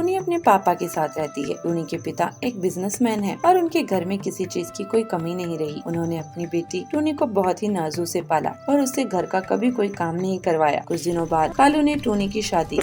टूनी अपने पापा के साथ रहती है। टूनी के पिता एक बिजनेसमैन है और उनके घर में किसी चीज की कोई कमी नहीं रही। उन्होंने अपनी बेटी टूनी को बहुत ही नाजुक से पाला और उससे घर का कभी कोई काम नहीं करवाया। कुछ दिनों बाद कालू ने टूनी की शादी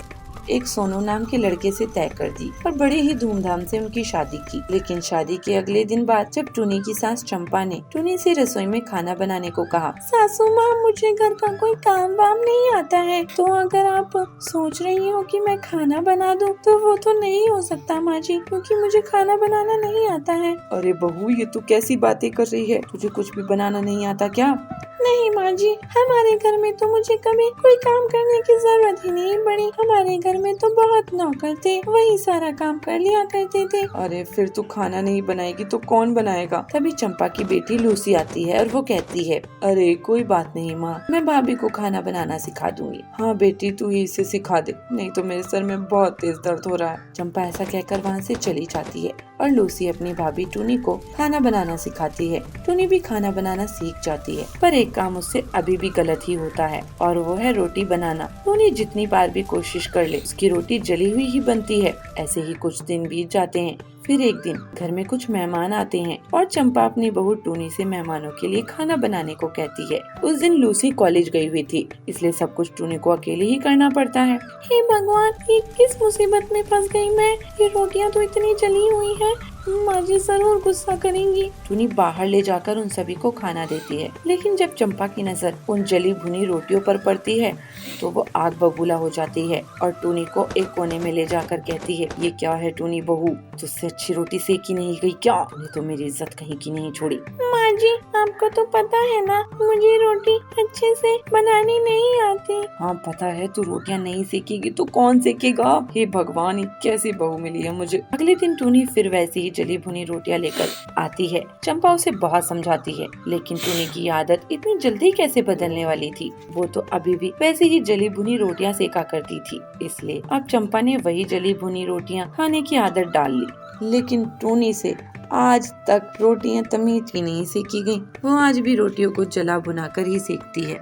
एक सोनू नाम के लड़के से तय कर दी और बड़े ही धूमधाम से उनकी शादी की। लेकिन शादी के अगले दिन बाद जब टूनी की सास चंपा ने टूनी से रसोई में खाना बनाने को कहा, सासू माँ मुझे घर का कोई काम वाम नहीं आता है, तो अगर आप सोच रही हो कि मैं खाना बना दूं तो वो तो नहीं हो सकता माँ जी, क्योंकि मुझे खाना बनाना नहीं आता है। अरे बहू, ये तू कैसी बातें कर रही है? तुझे कुछ भी बनाना नहीं आता क्या? नहीं माँ जी, हमारे घर में तो मुझे कभी कोई काम करने की जरूरत ही नहीं पड़ी। हमारे घर में तो बहुत नौकर थे, वही सारा काम कर लिया करते थे। अरे फिर तू खाना नहीं बनाएगी तो कौन बनाएगा? तभी चंपा की बेटी लूसी आती है और वो कहती है, अरे कोई बात नहीं माँ, मैं भाभी को खाना बनाना सिखा दूंगी। हाँ बेटी, तू ही इसे सिखा दे, नहीं तो मेरे सर में बहुत तेज दर्द हो रहा है। चंपा ऐसा कहकर वहाँ से चली जाती है और लूसी अपनी भाभी टूनी को खाना बनाना सिखाती है। टूनी भी खाना बनाना सीख जाती है, पर एक काम उससे अभी भी गलत ही होता है और वो है रोटी बनाना। टूनी जितनी बार भी कोशिश कर ले उसकी रोटी जली हुई ही बनती है। ऐसे ही कुछ दिन बीत जाते हैं। फिर एक दिन घर में कुछ मेहमान आते हैं और चंपा अपनी बहू टूनी से मेहमानों के लिए खाना बनाने को कहती है। उस दिन लूसी कॉलेज गई हुई थी, इसलिए सब कुछ टूनी को अकेले ही करना पड़ता है। हे भगवान, ये किस मुसीबत में फंस गई मैं? ये रोटियां तो इतनी जली हुई हैं, माँ जी जरूर गुस्सा करेंगी। टूनी बाहर ले जाकर उन सभी को खाना देती है, लेकिन जब चंपा की नजर उन जली भुनी रोटियों पर पड़ती है तो वो आग बबूला हो जाती है और टूनी को एक कोने में ले जाकर कहती है, ये क्या है टूनी बहू, तुझसे अच्छी रोटी सेकी नहीं गई क्या? तूने तो मेरी इज्जत कहीं की नहीं छोड़ी। माँ जी, आपको तो पता है ना, मुझे रोटी अच्छे से बनानी नहीं आती। हाँ पता है, तू रोटियां नहीं सेकेगी तो कौन सेकेगा? हे भगवान, ये कैसी बहू मिली है मुझे। अगले दिन टूनी फिर वैसी ही जली भुनी रोटियां लेकर आती है। चंपा उसे बहुत समझाती है, लेकिन टूनी की आदत इतनी जल्दी कैसे बदलने वाली थी? वो तो अभी भी वैसे ही जली भुनी रोटियां सेका करती थी। इसलिए अब चंपा ने वही जली भुनी रोटियां खाने की आदत डाल ली। लेकिन टूनी से आज तक रोटियां तमीज ही नहीं सेकी गयी। वो आज भी रोटियों को जला भुना कर ही सेकती है।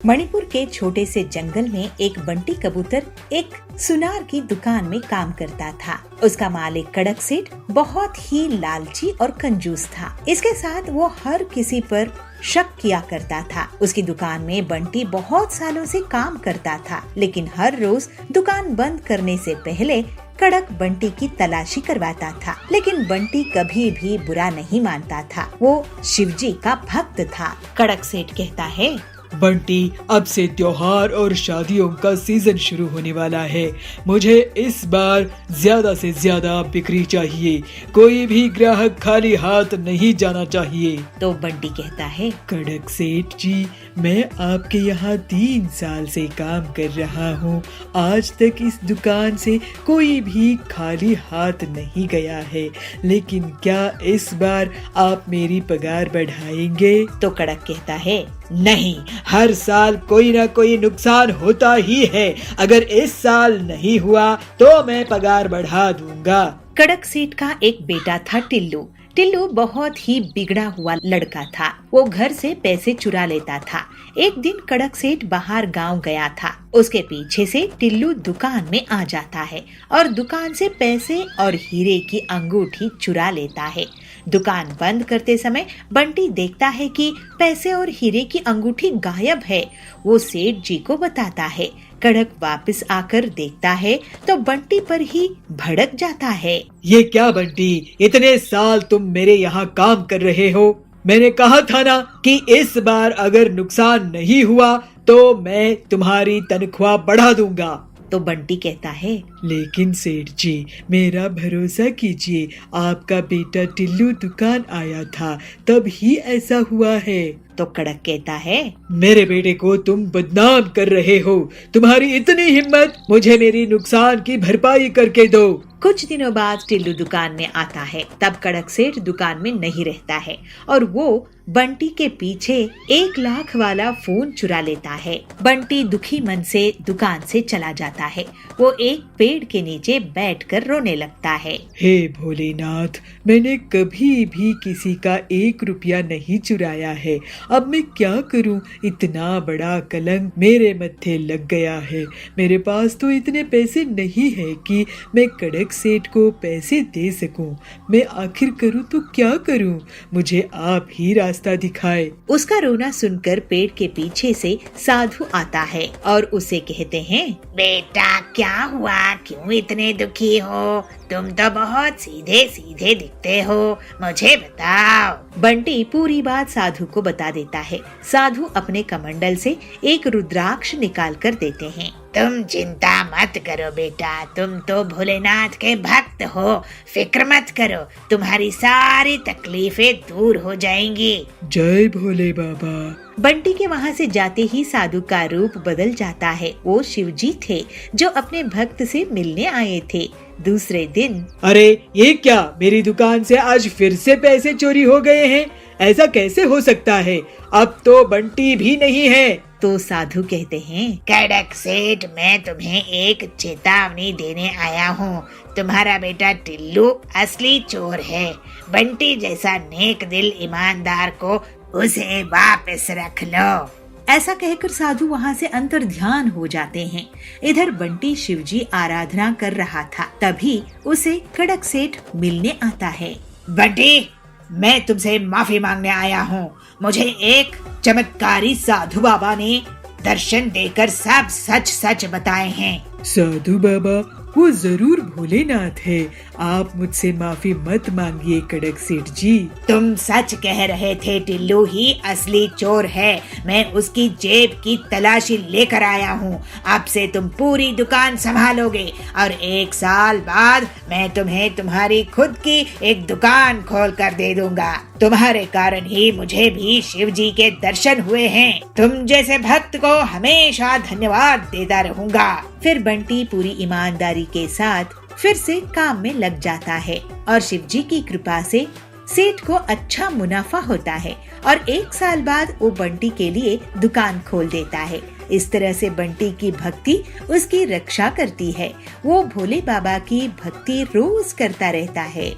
मणिपुर के छोटे से जंगल में एक बंटी कबूतर एक सुनार की दुकान में काम करता था। उसका मालिक कड़क सेठ बहुत ही लालची और कंजूस था। इसके साथ वो हर किसी पर शक किया करता था। उसकी दुकान में बंटी बहुत सालों से काम करता था, लेकिन हर रोज दुकान बंद करने से पहले कड़क बंटी की तलाशी करवाता था। लेकिन बंटी कभी भी बुरा नहीं मानता था। वो शिवजी का भक्त था। कड़क सेठ कहता है, बंटी, अब से त्योहार और शादियों का सीजन शुरू होने वाला है। मुझे इस बार ज्यादा से ज्यादा बिक्री चाहिए। कोई भी ग्राहक खाली हाथ नहीं जाना चाहिए। तो बंटी कहता है, कड़क सेठ जी, मैं आपके यहाँ 3 साल से काम कर रहा हूँ। आज तक इस दुकान से कोई भी खाली हाथ नहीं गया है, लेकिन क्या इस बार आप मेरी पगार बढ़ाएंगे? तो कड़क कहता है, नहीं, हर साल कोई ना कोई नुकसान होता ही है। अगर इस साल नहीं हुआ तो मैं पगार बढ़ा दूंगा। कड़क सेठ का एक बेटा था टिल्लू। टिल्लू बहुत ही बिगड़ा हुआ लड़का था। वो घर से पैसे चुरा लेता था। एक दिन कड़क सेठ बाहर गांव गया था। उसके पीछे से टिल्लू दुकान में आ जाता है और दुकान से पैसे और हीरे की अंगूठी चुरा लेता है। दुकान बंद करते समय बंटी देखता है कि पैसे और हीरे की अंगूठी गायब है। वो सेठ जी को बताता है। कड़क वापस आकर देखता है तो बंटी पर ही भड़क जाता है। ये क्या बंटी, इतने साल तुम मेरे यहाँ काम कर रहे हो। मैंने कहा था ना कि इस बार अगर नुकसान नहीं हुआ तो मैं तुम्हारी तनख्वाह बढ़ा दूंगा। तो बंटी कहता है, लेकिन सेठ जी, मेरा भरोसा कीजिए, आपका बेटा टिल्लू दुकान आया था तब ही ऐसा हुआ है। तो कड़क कहता है, मेरे बेटे को तुम बदनाम कर रहे हो। तुम्हारी इतनी हिम्मत, मुझे मेरी नुकसान की भरपाई करके दो। कुछ दिनों बाद टिल्लू दुकान में आता है। तब कड़क सेठ दुकान में नहीं रहता है और वो बंटी के पीछे 1 लाख वाला फोन चुरा लेता है। बंटी दुखी मन से दुकान से चला जाता है। वो एक पेड़ के नीचे बैठकर रोने लगता है। हे भोलेनाथ, मैंने कभी भी किसी का 1 रुपया नहीं चुराया है। अब मैं क्या करूं? इतना बड़ा कलंक मेरे मत्थे लग गया है। मेरे पास तो इतने पैसे नहीं है कि मैं कड़क सेठ को पैसे दे सकूं। मैं आखिर करूं तो क्या करूं? मुझे आप ही रास्ता दिखाए। उसका रोना सुनकर पेड़ के पीछे से साधु आता है और उसे कहते हैं, बेटा क्या हुआ, क्यों इतने दुखी हो? तुम तो बहुत सीधे सीधे दिखते हो, मुझे बताओ। बंटी पूरी बात साधु को बता देता है। साधु अपने कमंडल से एक रुद्राक्ष निकाल कर देते हैं। तुम चिंता मत करो बेटा, तुम तो भोलेनाथ के भक्त हो, फिक्र मत करो, तुम्हारी सारी तकलीफें दूर हो जाएंगी। जय भोले बाबा। बंटी के वहाँ से जाते ही साधु का रूप बदल जाता है। वो शिवजी थे जो अपने भक्त से मिलने आए थे। दूसरे दिन, अरे ये क्या, मेरी दुकान से आज फिर से पैसे चोरी हो गए हैं? ऐसा कैसे हो सकता है? अब तो बंटी भी नहीं है। तो साधु कहते हैं, कड़क सेठ, मैं तुम्हें एक चेतावनी देने आया हूँ। तुम्हारा बेटा टिल्लू असली चोर है। बंटी जैसा नेक दिल ईमानदार को उसे वापस रख लो। ऐसा कहकर साधु वहाँ से अंतर ध्यान हो जाते हैं। इधर बंटी शिवजी आराधना कर रहा था, तभी उसे कड़क सेठ मिलने आता है। बंटी, मैं तुमसे माफी मांगने आया हूँ। मुझे एक चमत्कारी साधु बाबा ने दर्शन देकर सब सच सच बताए हैं। साधु बाबा, वो जरूर भोलेनाथ है। आप मुझसे माफी मत मांगिए कड़क सेठ जी। तुम सच कह रहे थे, टिल्लू ही असली चोर है। मैं उसकी जेब की तलाशी लेकर आया हूँ। अब से तुम पूरी दुकान संभालोगे और 1 साल बाद मैं तुम्हें तुम्हारी खुद की एक दुकान खोल कर दे दूंगा। तुम्हारे कारण ही मुझे भी शिव जी के दर्शन हुए हैं। तुम जैसे भक्त को हमेशा धन्यवाद देता रहूंगा। फिर बंटी पूरी ईमानदारी के साथ फिर से काम में लग जाता है और शिवजी की कृपा से सेठ को अच्छा मुनाफा होता है और 1 साल बाद वो बंटी के लिए दुकान खोल देता है। इस तरह से बंटी की भक्ति उसकी रक्षा करती है। वो भोले बाबा की भक्ति रोज करता रहता है।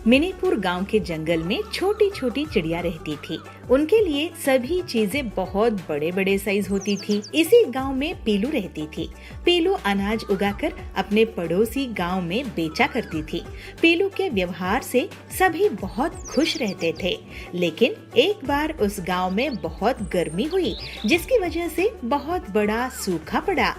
मिनीपुर गांव के जंगल में छोटी छोटी चिड़िया रहती थी। उनके लिए सभी चीजें बहुत बड़े बड़े साइज होती थी। इसी गांव में पीलू रहती थी। पीलू अनाज उगाकर अपने पड़ोसी गांव में बेचा करती थी। पीलू के व्यवहार से सभी बहुत खुश रहते थे। लेकिन एक बार उस गांव में बहुत गर्मी हुई, जिसकी वजह से बहुत बड़ा सूखा पड़ा।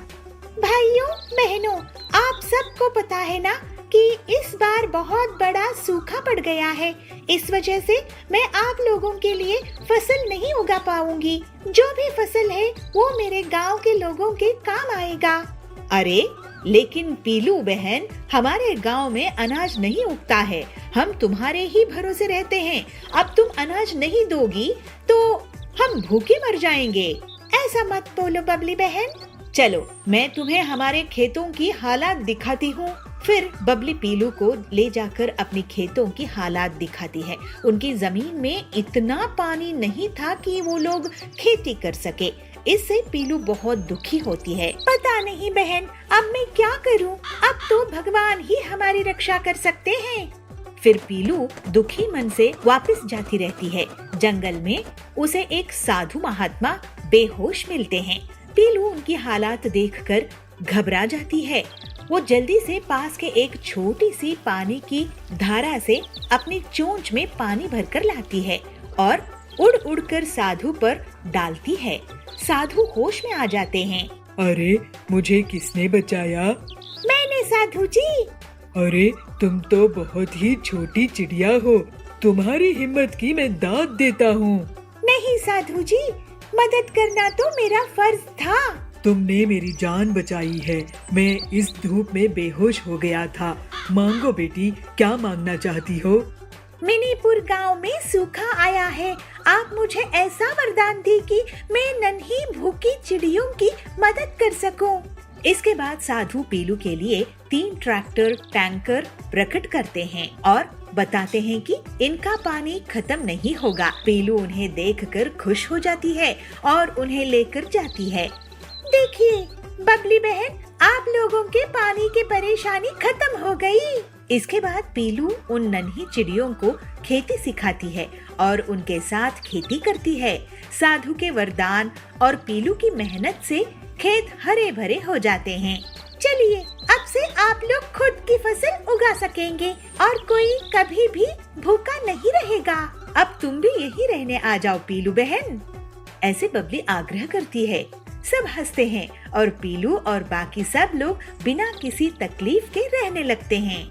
भाइयों बहनों, आप सबको पता है ना कि इस बार बहुत बड़ा सूखा पड़ गया है। इस वजह से मैं आप लोगों के लिए फसल नहीं उगा पाऊंगी। जो भी फसल है वो मेरे गांव के लोगों के काम आएगा। अरे लेकिन पीलू बहन, हमारे गांव में अनाज नहीं उगता है। हम तुम्हारे ही भरोसे रहते हैं। अब तुम अनाज नहीं दोगी तो हम भूखे मर जाएंगे। ऐसा मत बोलो बबली बहन। चलो मैं तुम्हें हमारे खेतों की हालात दिखाती हूँ। फिर बबली पीलू को ले जाकर अपनी खेतों की हालात दिखाती है। उनकी जमीन में इतना पानी नहीं था कि वो लोग खेती कर सके। इससे पीलू बहुत दुखी होती है। पता नहीं बहन, अब मैं क्या करूं? अब तो भगवान ही हमारी रक्षा कर सकते हैं। फिर पीलू दुखी मन से वापस जाती रहती है। जंगल में उसे एक साधु महात्मा बेहोश मिलते हैं। पीलू उनकी हालात देखकर घबरा जाती है। वो जल्दी से पास के एक छोटी सी पानी की धारा से अपनी चोंच में पानी भरकर लाती है और उड़ उड़कर साधु पर डालती है। साधु होश में आ जाते हैं। अरे मुझे किसने बचाया? मैंने साधु जी। अरे तुम तो बहुत ही छोटी चिड़िया हो। तुम्हारी हिम्मत की मैं दाद देता हूँ। नहीं साधु जी, मदद करना तो मेरा फर्ज था। तुमने मेरी जान बचाई है। मैं इस धूप में बेहोश हो गया था। मांगो बेटी, क्या मांगना चाहती हो? मिनीपुर गांव में सूखा आया है। आप मुझे ऐसा वरदान दी कि मैं नन्ही भूखी चिड़ियों की मदद कर सकूं। इसके बाद साधु पीलू के लिए 3 ट्रैक्टर टैंकर प्रकट करते हैं और बताते हैं कि इनका पानी खत्म नहीं होगा। पीलू उन्हें देखकर खुश हो जाती है और उन्हें लेकर जाती है। देखिए बबली बहन, आप लोगों के पानी की परेशानी खत्म हो गई। इसके बाद पीलू उन नन्ही चिड़ियों को खेती सिखाती है और उनके साथ खेती करती है। साधु के वरदान और पीलू की मेहनत से खेत हरे भरे हो जाते हैं। चलिए, अब से आप लोग खुद की फसल उगा सकेंगे और कोई कभी भी भूखा नहीं रहेगा। अब तुम भी यही रहने आ जाओ पीलू बहन। ऐसे बबली आग्रह करती है। सब हंसते हैं और पीलू और बाकी सब लोग बिना किसी तकलीफ के रहने लगते हैं।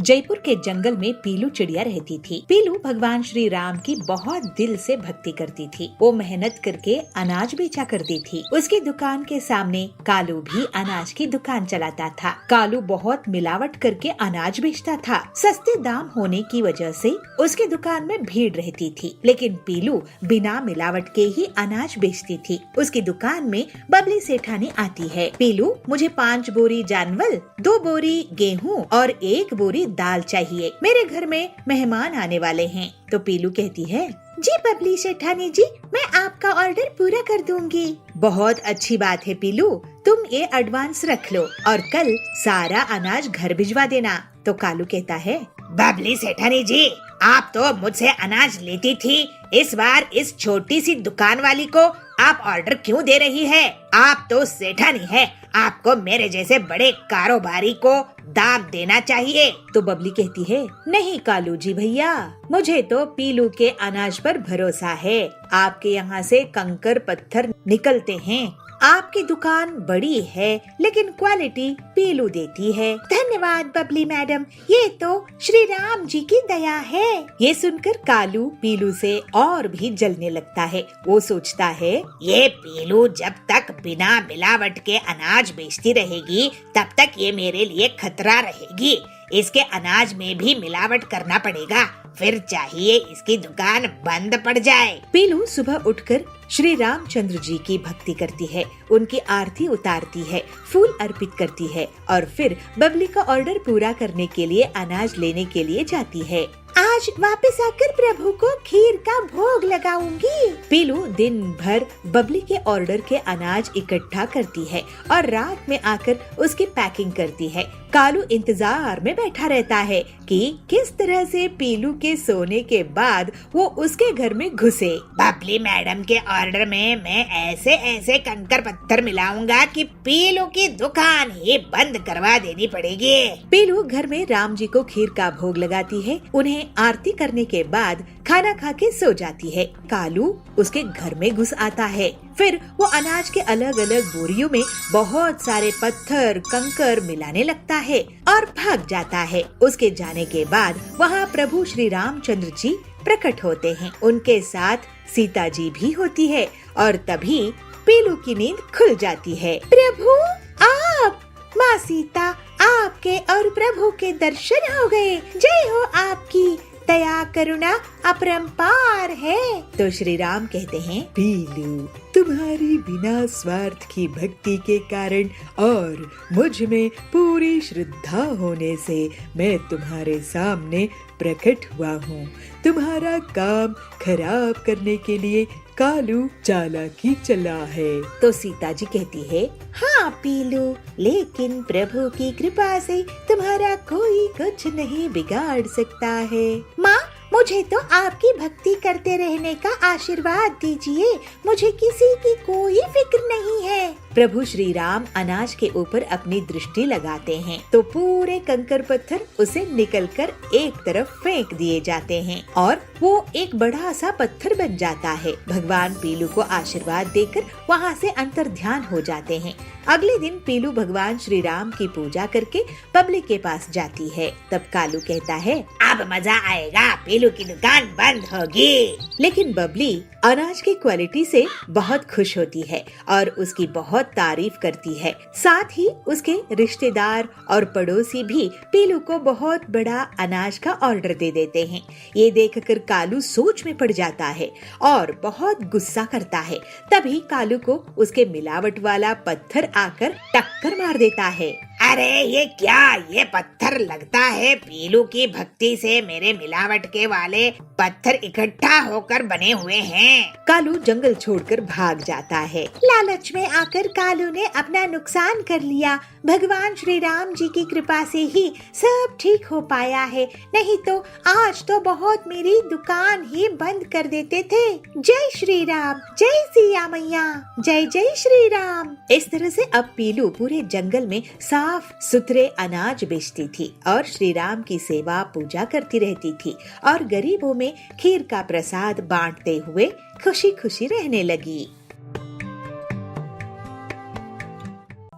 जयपुर के जंगल में पीलू चिड़िया रहती थी। पीलू भगवान श्री राम की बहुत दिल से भक्ति करती थी। वो मेहनत करके अनाज बेचा करती थी। उसकी दुकान के सामने कालू भी अनाज की दुकान चलाता था। कालू बहुत मिलावट करके अनाज बेचता था। सस्ते दाम होने की वजह से उसकी दुकान में भीड़ रहती थी, लेकिन पीलू बिना मिलावट के ही अनाज बेचती थी। उसकी दुकान में बबली सेठानी आती है। पीलू, मुझे 5 बोरी जानवल, 2 बोरी गेहूँ और 1 बोरी दाल चाहिए। मेरे घर में मेहमान आने वाले हैं। तो पीलू कहती है, जी बबली सेठानी जी, मैं आपका ऑर्डर पूरा कर दूंगी। बहुत अच्छी बात है पीलू, तुम ये एडवांस रख लो और कल सारा अनाज घर भिजवा देना। तो कालू कहता है, बबली सेठानी जी, आप तो मुझसे अनाज लेती थी, इस बार इस छोटी सी दुकान वाली को आप ऑर्डर क्यों दे रही है? आप तो सेठानी है, आपको मेरे जैसे बड़े कारोबारी को दाम देना चाहिए। तो बबली कहती है, नहीं कालू जी भैया, मुझे तो पीलू के अनाज पर भरोसा है। आपके यहाँ से कंकर पत्थर निकलते हैं। आपकी दुकान बड़ी है, लेकिन क्वालिटी पीलू देती है। धन्यवाद बबली मैडम, ये तो श्री राम जी की दया है। ये सुनकर कालू पीलू से और भी जलने लगता है। वो सोचता है, ये पीलू जब तक बिना मिलावट के अनाज बेचती रहेगी, तब तक ये मेरे लिए खतरा रहेगी। इसके अनाज में भी मिलावट करना पड़ेगा, फिर चाहिए इसकी दुकान बंद पड़ जाए। पीलू सुबह उठकर श्री रामचंद्र जी की भक्ति करती है, उनकी आरती उतारती है, फूल अर्पित करती है और फिर बबली का ऑर्डर पूरा करने के लिए अनाज लेने के लिए जाती है। आज वापस आकर प्रभु को खीर का भोग लगाऊंगी। पीलू दिन भर बबली के ऑर्डर के अनाज इकट्ठा करती है और रात में आकर उसकी पैकिंग करती है। कालू इंतजार में बैठा रहता है कि किस तरह से पीलू के सोने के बाद वो उसके घर में घुसे। बबली मैडम के ऑर्डर में मैं ऐसे ऐसे कंकर पत्थर मिलाऊंगा कि पीलू की दुकान ही बंद करवा देनी पड़ेगी। पीलू घर में राम जी को खीर का भोग लगाती है। उन्हें आरती करने के बाद खाना खा के सो जाती है। कालू उसके घर में घुस आता है। फिर वो अनाज के अलग अलग बोरियों में बहुत सारे पत्थर कंकर मिलाने लगता है और भाग जाता है। उसके जाने के बाद वहाँ प्रभु श्री रामचंद्र जी प्रकट होते हैं। उनके साथ सीता जी भी होती है और तभी पीलू की नींद खुल जाती है। प्रभु आप, माँ सीता, आपके और प्रभु के दर्शन हो गए। जय हो आपकी, दया करुणा अपरंपार है। तो श्री राम कहते हैं, पीलू, तुम्हारी बिना स्वार्थ की भक्ति के कारण और मुझ में पूरी श्रद्धा होने से मैं तुम्हारे सामने प्रकट हुआ हूँ। तुम्हारा काम खराब करने के लिए कालू चालाकी चला है। तो सीता जी कहती है, हाँ पीलू, लेकिन प्रभु की कृपा से तुम्हारा कोई कुछ नहीं बिगाड़ सकता है। माँ, मुझे तो आपकी भक्ति करते रहने का आशीर्वाद दीजिए, मुझे किसी की कोई फिक्र नहीं है। प्रभु श्री राम अनाज के ऊपर अपनी दृष्टि लगाते हैं तो पूरे कंकर पत्थर उसे निकलकर एक तरफ फेंक दिए जाते हैं और वो एक बड़ा सा पत्थर बन जाता है। भगवान पीलू को आशीर्वाद देकर वहाँ से अंतर्ध्यान हो जाते हैं। अगले दिन पीलू भगवान श्री राम की पूजा करके बबली के पास जाती है। तब कालू कहता है, अब मजा आएगा, पीलू की दुकान बंद होगी। लेकिन बबली अनाज की क्वालिटी से बहुत खुश होती है और उसकी बहुत तारीफ करती है। साथ ही उसके रिश्तेदार और पड़ोसी भी पीलू को बहुत बड़ा अनाज का ऑर्डर दे देते हैं। ये देखकर कालू सोच में पड़ जाता है और बहुत गुस्सा करता है। तभी कालू को उसके मिलावट वाला पत्थर आकर टक्कर मार देता है। अरे ये क्या, ये पत्थर लगता है पीलू की भक्ति से मेरे मिलावट के वाले पत्थर इकट्ठा होकर बने हुए हैं। कालू जंगल छोड़कर भाग जाता है। लालच में आकर कालू ने अपना नुकसान कर लिया। भगवान श्री राम जी की कृपा से ही सब ठीक हो पाया है, नहीं तो आज तो बहुत मेरी दुकान ही बंद कर देते थे। जय श्री राम, जय सिया मैया, जय जय श्री राम। इस तरह से अब पीलू पूरे जंगल में साफ सुथरे अनाज बेचती थी और श्री राम की सेवा पूजा करती रहती थी और गरीबों में खीर का प्रसाद बांटते हुए खुशी खुशी रहने लगी।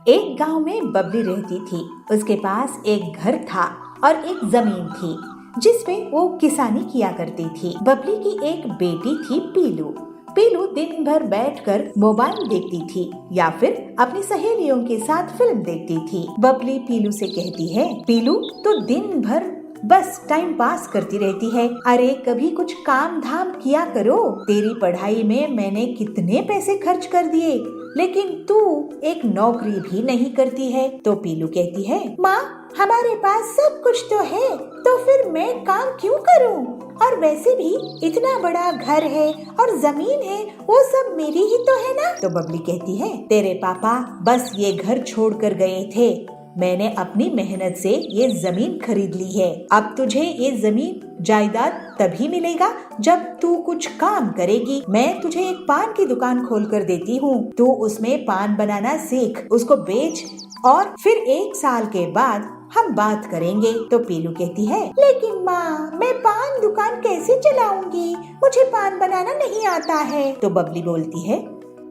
एक गांव में बबली रहती थी। उसके पास एक घर था और एक जमीन थी जिसमें वो किसानी किया करती थी। बबली की एक बेटी थी पीलू। पीलू दिन भर बैठकर मोबाइल देखती थी या फिर अपनी सहेलियों के साथ फिल्म देखती थी। बबली पीलू से कहती है, पीलू तो दिन भर बस टाइम पास करती रहती है। अरे कभी कुछ काम धाम किया करो। तेरी पढ़ाई में मैंने कितने पैसे खर्च कर दिए, लेकिन तू एक नौकरी भी नहीं करती है। तो पीलू कहती है, माँ हमारे पास सब कुछ तो है, तो फिर मैं काम क्यों करूँ? और वैसे भी इतना बड़ा घर है और जमीन है, वो सब मेरी ही तो है ना। तो बबली कहती है, तेरे पापा बस ये घर छोड़ कर गए थे, मैंने अपनी मेहनत से ये जमीन खरीद ली है। अब तुझे ये जमीन जायदाद तभी मिलेगा जब तू कुछ काम करेगी। मैं तुझे एक पान की दुकान खोल कर देती हूँ, तू उसमें पान बनाना सीख, उसको बेच और फिर 1 साल के बाद हम बात करेंगे। तो पीलू कहती है, लेकिन माँ मैं पान दुकान कैसे चलाऊंगी, मुझे पान बनाना नहीं आता है। तो बबली बोलती है,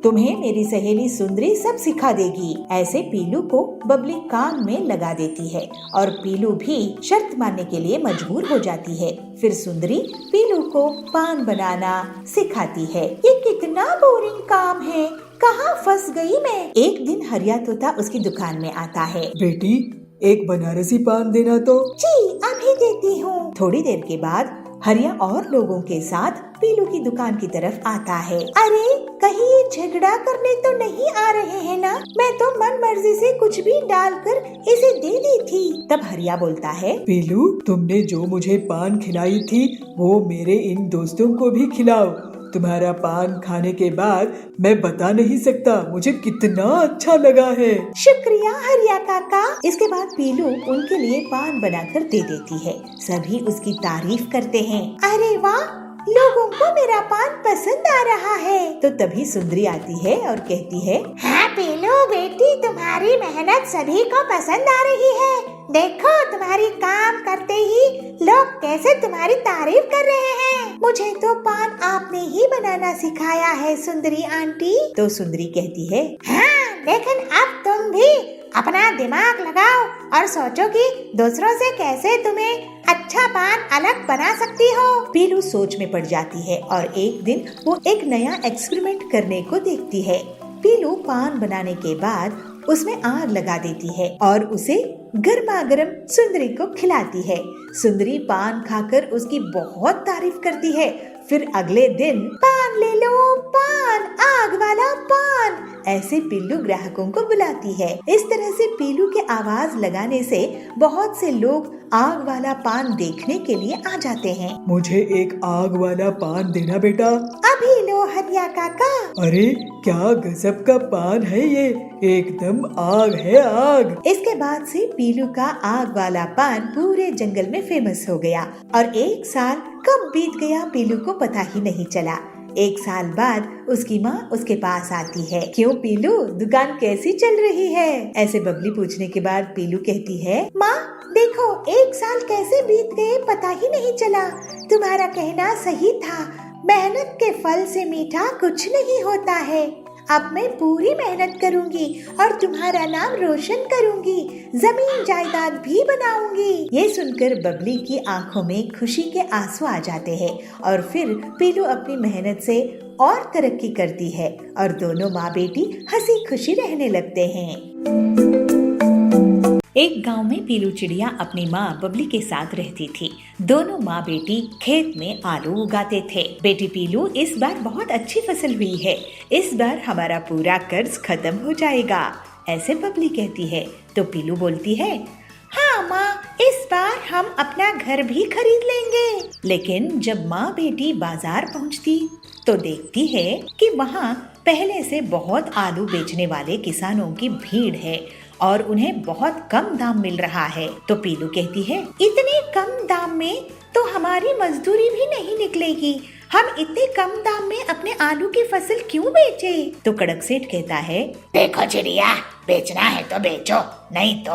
तुम्हें मेरी सहेली सुंदरी सब सिखा देगी। ऐसे पीलू को बबली काम में लगा देती है और पीलू भी शर्त मानने के लिए मजबूर हो जाती है। फिर सुंदरी पीलू को पान बनाना सिखाती है। ये कितना बोरिंग काम है, कहाँ फंस गई मैं। एक दिन हरिया तोता उसकी दुकान में आता है। बेटी एक बनारसी पान देना तो। जी अभी देती हूँ। थोड़ी देर के बाद हरिया और लोगों के साथ पीलू की दुकान की तरफ आता है। अरे कहीं ये झगड़ा करने तो नहीं आ रहे हैं ना? मैं तो मन मर्जी से कुछ भी डालकर इसे दे दी थी। तब हरिया बोलता है, पीलू तुमने जो मुझे पान खिलाई थी वो मेरे इन दोस्तों को भी खिलाओ। तुम्हारा पान खाने के बाद मैं बता नहीं सकता मुझे कितना अच्छा लगा है। शुक्रिया हरिया काका। इसके बाद पीलू उनके लिए पान बनाकर दे देती है। सभी उसकी तारीफ करते हैं। अरे वाह, लोगों को मेरा पान पसंद आ रहा है। तो तभी सुंदरी आती है और कहती है, हाँ पीलू बेटी तुम्हारी मेहनत सभी को पसंद आ रही है। देखो तुम्हारी काम करते ही लोग कैसे तुम्हारी तारीफ कर रहे हैं। मुझे तो पान आपने ही बनाना सिखाया है सुंदरी आंटी। तो सुंदरी कहती है, हाँ लेकिन अब तुम भी अपना दिमाग लगाओ और सोचो कि दूसरों से कैसे तुम्हें अच्छा पान अलग बना सकती हो। पीलू सोच में पड़ जाती है और एक दिन वो एक नया एक्सपेरिमेंट करने को देखती है। पीलू पान बनाने के बाद उसमें आग लगा देती है और उसे गर्मा गर्म सुंदरी को खिलाती है। सुंदरी पान खाकर उसकी बहुत तारीफ करती है। फिर अगले दिन पान ले लो, पान, आग वाला पान, ऐसे पीलू ग्राहकों को बुलाती है। इस तरह से पीलू के आवाज लगाने से बहुत से लोग आग वाला पान देखने के लिए आ जाते हैं। मुझे एक आग वाला पान देना बेटा। अभी लो हरिया काका। अरे क्या गजब का पान है ये, एकदम आग है आग। इसके बाद से पीलू का आग वाला पान पूरे जंगल में फेमस हो गया और 1 साल कब बीत गया पीलू को पता ही नहीं चला। 1 साल बाद उसकी माँ उसके पास आती है। क्यों पीलू, दुकान कैसी चल रही है? ऐसे बबली पूछने के बाद पीलू कहती है, माँ देखो 1 साल कैसे बीत गए पता ही नहीं चला। तुम्हारा कहना सही था, मेहनत के फल से मीठा कुछ नहीं होता है। अब मैं पूरी मेहनत करूंगी और तुम्हारा नाम रोशन करूंगी, जमीन जायदाद भी बनाऊंगी। ये सुनकर बबली की आंखों में खुशी के आंसू आ जाते हैं और फिर पीलू अपनी मेहनत से और तरक्की करती है और दोनों माँ बेटी हंसी खुशी रहने लगते हैं। एक गांव में पीलू चिड़िया अपनी माँ बबली के साथ रहती थी। दोनों माँ बेटी खेत में आलू उगाते थे। बेटी पीलू, इस बार बहुत अच्छी फसल हुई है, इस बार हमारा पूरा कर्ज खत्म हो जाएगा, ऐसे बबली कहती है। तो पीलू बोलती है, हाँ माँ, इस बार हम अपना घर भी खरीद लेंगे। लेकिन जब माँ बेटी बाजार पहुँचती तो देखती है कि वहाँ पहले से बहुत आलू बेचने वाले किसानों की भीड़ है और उन्हें बहुत कम दाम मिल रहा है। तो पीलू कहती है, इतने कम दाम में तो हमारी मजदूरी भी नहीं निकलेगी, हम इतने कम दाम में अपने आलू की फसल क्यों बेचे? तो कड़क सेठ कहता है, देखो चिड़िया, बेचना है तो बेचो, नहीं तो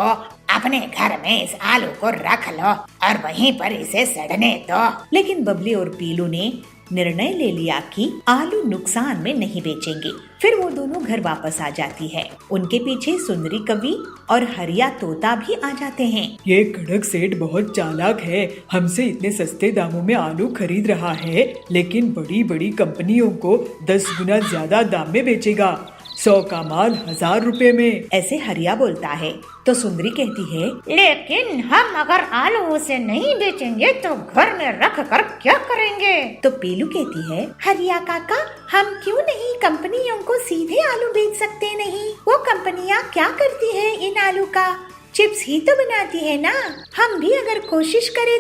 अपने घर में इस आलू को रख लो और वहीं पर इसे सड़ने दो। लेकिन बबली और पीलू ने निर्णय ले लिया कि आलू नुकसान में नहीं बेचेंगे। फिर वो दोनों घर वापस आ जाती है। उनके पीछे सुंदरी कवि और हरिया तोता भी आ जाते हैं। ये कड़क सेठ बहुत चालाक है, हमसे इतने सस्ते दामों में आलू खरीद रहा है, लेकिन बड़ी बड़ी कंपनियों को 10 गुना ज्यादा दाम में बेचेगा। 100 का माल 1000 रुपए में। ऐसे हरिया बोलता है। तो सुंदरी कहती है, लेकिन हम अगर आलू उसे नहीं बेचेंगे तो घर में रख कर क्या करेंगे? तो पीलू कहती है, हरिया काका, हम क्यों नहीं कंपनियों को सीधे आलू बेच सकते? नहीं, वो कंपनियां क्या करती है इन आलू का? चिप्स ही तो बनाती है ना, हम भी अगर कोशिश करें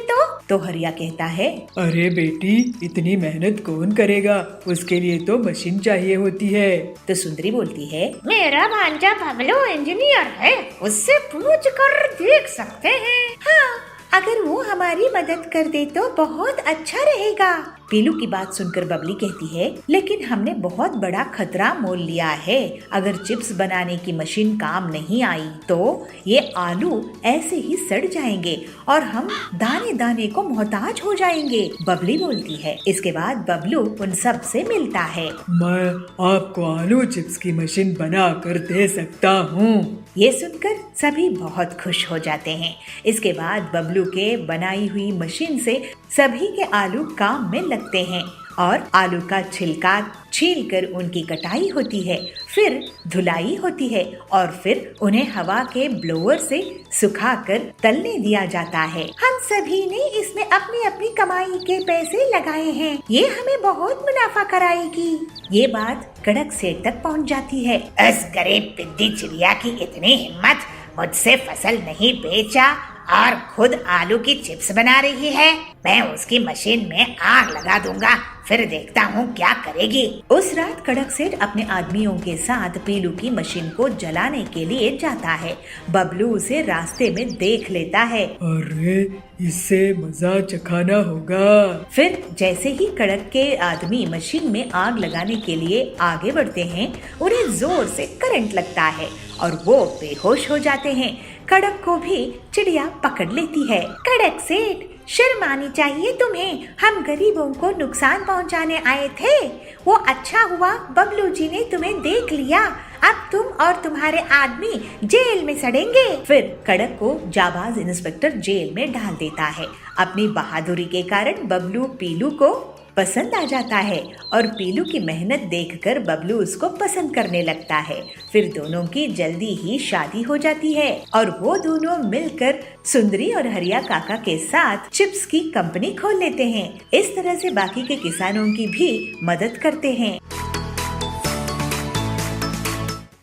तो हरिया कहता है, अरे बेटी, इतनी मेहनत कौन करेगा, उसके लिए तो मशीन चाहिए होती है। तो सुंदरी बोलती है, मेरा भांजा बबलू इंजीनियर है, उससे पूछ कर देख सकते हैं। हाँ, अगर वो हमारी मदद कर दे तो बहुत अच्छा रहेगा। पीलू की बात सुनकर बबली कहती है, लेकिन हमने बहुत बड़ा खतरा मोल लिया है। अगर चिप्स बनाने की मशीन काम नहीं आई तो ये आलू ऐसे ही सड़ जाएंगे और हम दाने दाने को मोहताज हो जाएंगे। बबली बोलती है। इसके बाद बबलू उन सब से मिलता है। मैं आपको आलू चिप्स की मशीन बना कर दे सकता हूँ। ये सुनकर सभी बहुत खुश हो जाते हैं। इसके बाद बबलू के बनाई हुई मशीन से सभी के आलू काम में लगते हैं और आलू का छिलका छील कर उनकी कटाई होती है, फिर धुलाई होती है और फिर उन्हें हवा के ब्लोअर से सुखाकर तलने दिया जाता है। हम सभी ने इसमें अपनी अपनी कमाई के पैसे लगाए हैं, ये हमें बहुत मुनाफा कराएगी। ये बात कड़क सेठ तक पहुंच जाती है। इस गरीब पिद्दी चिड़िया की इतनी हिम्मत, मुझसे फसल नहीं बेचा और खुद आलू की चिप्स बना रही है। मैं उसकी मशीन में आग लगा दूंगा, फिर देखता हूँ क्या करेगी। उस रात कड़क सेठ अपने आदमियों के साथ पीलू की मशीन को जलाने के लिए जाता है। बबलू उसे रास्ते में देख लेता है। अरे, इससे मजा चखाना होगा। फिर जैसे ही कड़क के आदमी मशीन में आग लगाने के लिए आगे बढ़ते हैं, उन्हें जोर से करंट लगता है और वो बेहोश हो जाते हैं। कड़क को भी चिड़िया पकड़ लेती है। कड़क सेठ, शर्म आनी चाहिए तुम्हें, हम गरीबों को नुकसान पहुंचाने आए थे। वो अच्छा हुआ बबलू जी ने तुम्हें देख लिया, अब तुम और तुम्हारे आदमी जेल में सड़ेंगे। फिर कड़क को जाबाज इंस्पेक्टर जेल में डाल देता है। अपनी बहादुरी के कारण बबलू पीलू को पसंद आ जाता है और पीलू की मेहनत देखकर बबलू उसको पसंद करने लगता है। फिर दोनों की जल्दी ही शादी हो जाती है और वो दोनों मिलकर सुंदरी और हरिया काका के साथ चिप्स की कंपनी खोल लेते हैं। इस तरह से बाकी के किसानों की भी मदद करते हैं।